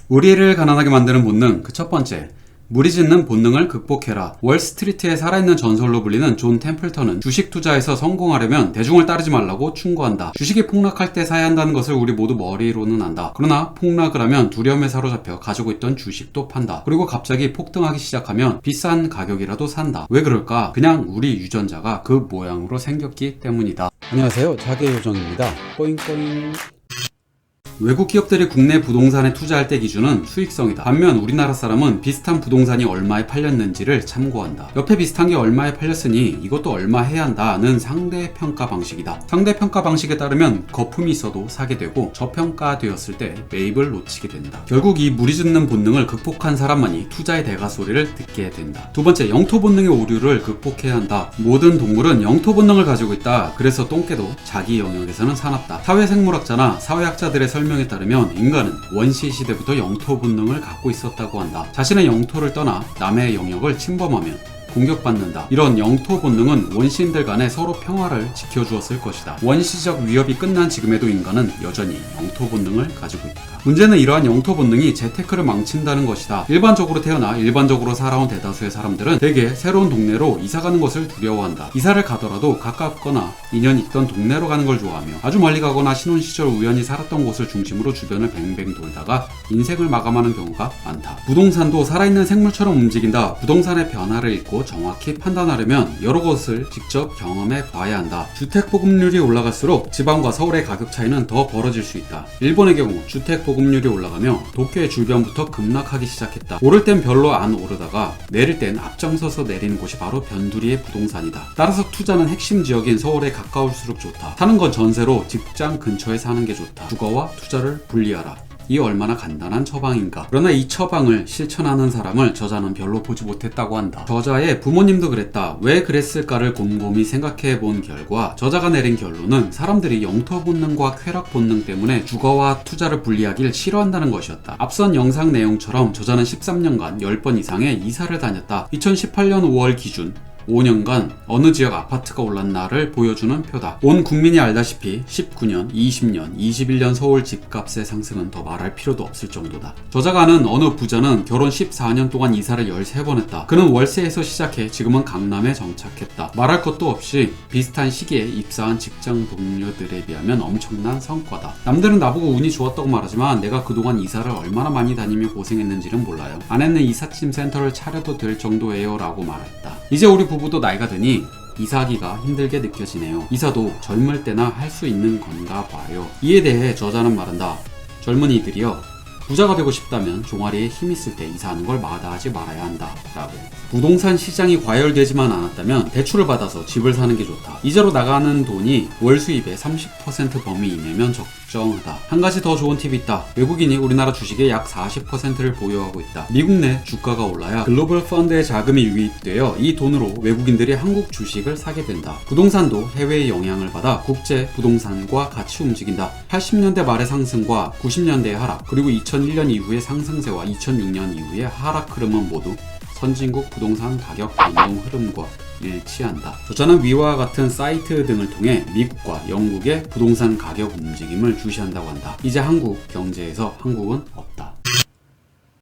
우리를 가난하게 만드는 본능, 그 첫 번째. 무리짓는 본능을 극복해라. 월스트리트의 살아있는 전설로 불리는 존 템플턴은 주식 투자에서 성공하려면 대중을 따르지 말라고 충고한다. 주식이 폭락할 때 사야 한다는 것을 우리 모두 머리로는 안다. 그러나 폭락을 하면 두려움에 사로잡혀 가지고 있던 주식도 판다. 그리고 갑자기 폭등하기 시작하면 비싼 가격이라도 산다. 왜 그럴까? 그냥 우리 유전자가 그 모양으로 생겼기 때문이다. 안녕하세요, 자개요정입니다. 꼬잉꼬잉. 외국 기업들이 국내 부동산에 투자할 때 기준은 수익성이다. 반면 우리나라 사람은 비슷한 부동산이 얼마에 팔렸는지를 참고한다. 옆에 비슷한 게 얼마에 팔렸으니 이것도 얼마 해야 한다는 상대평가 방식이다. 상대평가 방식에 따르면 거품이 있어도 사게 되고 저평가되었을 때 매입을 놓치게 된다. 결국 이 무리짓는 본능을 극복한 사람만이 투자의 대가소리를 듣게 된다. 두 번째, 영토 본능의 오류를 극복해야 한다. 모든 동물은 영토 본능을 가지고 있다. 그래서 똥개도 자기 영역에서는 사납다. 사회생물학자나 사회학자들의 설명에 따르면 인간은 원시 시대부터 영토 본능을 갖고 있었다고 한다. 자신의 영토를 떠나 남의 영역을 침범하면 공격받는다. 이런 영토 본능은 원시인들 간에 서로 평화를 지켜주었을 것이다. 원시적 위협이 끝난 지금에도 인간은 여전히 영토 본능을 가지고 있다. 문제는 이러한 영토 본능이 재테크를 망친다는 것이다. 일반적으로 태어나 일반적으로 살아온 대다수의 사람들은 대개 새로운 동네로 이사가는 것을 두려워한다. 이사를 가더라도 가깝거나 인연이 있던 동네로 가는 걸 좋아하며 아주 멀리 가거나 신혼시절 우연히 살았던 곳을 중심으로 주변을 뱅뱅 돌다가 인생을 마감하는 경우가 많다. 부동산도 살아있는 생물처럼 움직인다. 부동산의 변화를 읽고 정확히 판단하려면 여러 곳을 직접 경험해 봐야 한다. 주택 보급률이 올라갈수록 지방과 서울의 가격 차이는 더 벌어질 수 있다. 일본의 경우 주택 보급률이 올라가며 도쿄의 주변부터 급락하기 시작했다. 오를 땐 별로 안 오르다가 내릴 땐 앞장서서 내리는 곳이 바로 변두리의 부동산이다. 따라서 투자는 핵심 지역인 서울에 가까울수록 좋다. 사는 건 전세로 직장 근처에 사는 게 좋다. 주거와 투자를 분리하라. 이 얼마나 간단한 처방인가. 그러나 이 처방을 실천하는 사람을 저자는 별로 보지 못했다고 한다. 저자의 부모님도 그랬다. 왜 그랬을까를 곰곰이 생각해 본 결과 저자가 내린 결론은 사람들이 영토 본능과 쾌락 본능 때문에 주거와 투자를 분리하길 싫어한다는 것이었다. 앞선 영상 내용처럼 저자는 13년간 10번 이상의 이사를 다녔다. 2018년 5월 기준 5년간 어느 지역 아파트가 올랐나를 보여주는 표다. 온 국민이 알다시피 19년, 20년, 21년 서울 집값의 상승은 더 말할 필요도 없을 정도다. 저자가 아는 어느 부자는 결혼 14년 동안 이사를 13번 했다. 그는 월세에서 시작해 지금은 강남에 정착했다. 말할 것도 없이 비슷한 시기에 입사한 직장 동료들에 비하면 엄청난 성과다. 남들은 나보고 운이 좋았다고 말하지만 내가 그동안 이사를 얼마나 많이 다니며 고생했는지는 몰라요. 아내는 이삿짐 센터를 차려도 될 정도예요 라고 말했다. 이제 우리 부부도 나이가 드니 이사하기가 힘들게 느껴지네요. 이사도 젊을 때나 할 수 있는 건가 봐요. 이에 대해 저자는 말한다. 젊은이들이여, 부자가 되고 싶다면 종아리에 힘 있을 때 이사하는 걸 마다하지 말아야 한다 라고. 부동산 시장이 과열되지만 않았다면 대출을 받아서 집을 사는 게 좋다. 이자로 나가는 돈이 월 수입의 30% 범위 이내면 적정하다. 한 가지 더 좋은 팁이 있다. 외국인이 우리나라 주식의 약 40%를 보유하고 있다. 미국 내 주가가 올라야 글로벌 펀드의 자금이 유입되어 이 돈으로 외국인들이 한국 주식을 사게 된다. 부동산도 해외의 영향을 받아 국제 부동산과 같이 움직인다. 80년대 말의 상승과 90년대의 하락, 그리고 2001년 이후의 상승세와 2006년 이후의 하락 흐름은 모두 선진국 부동산 가격 변동 흐름과 일치한다. 저자는 위와 같은 사이트 등을 통해 미국과 영국의 부동산 가격 움직임을 주시한다고 한다. 이제 한국 경제에서 한국은 없다.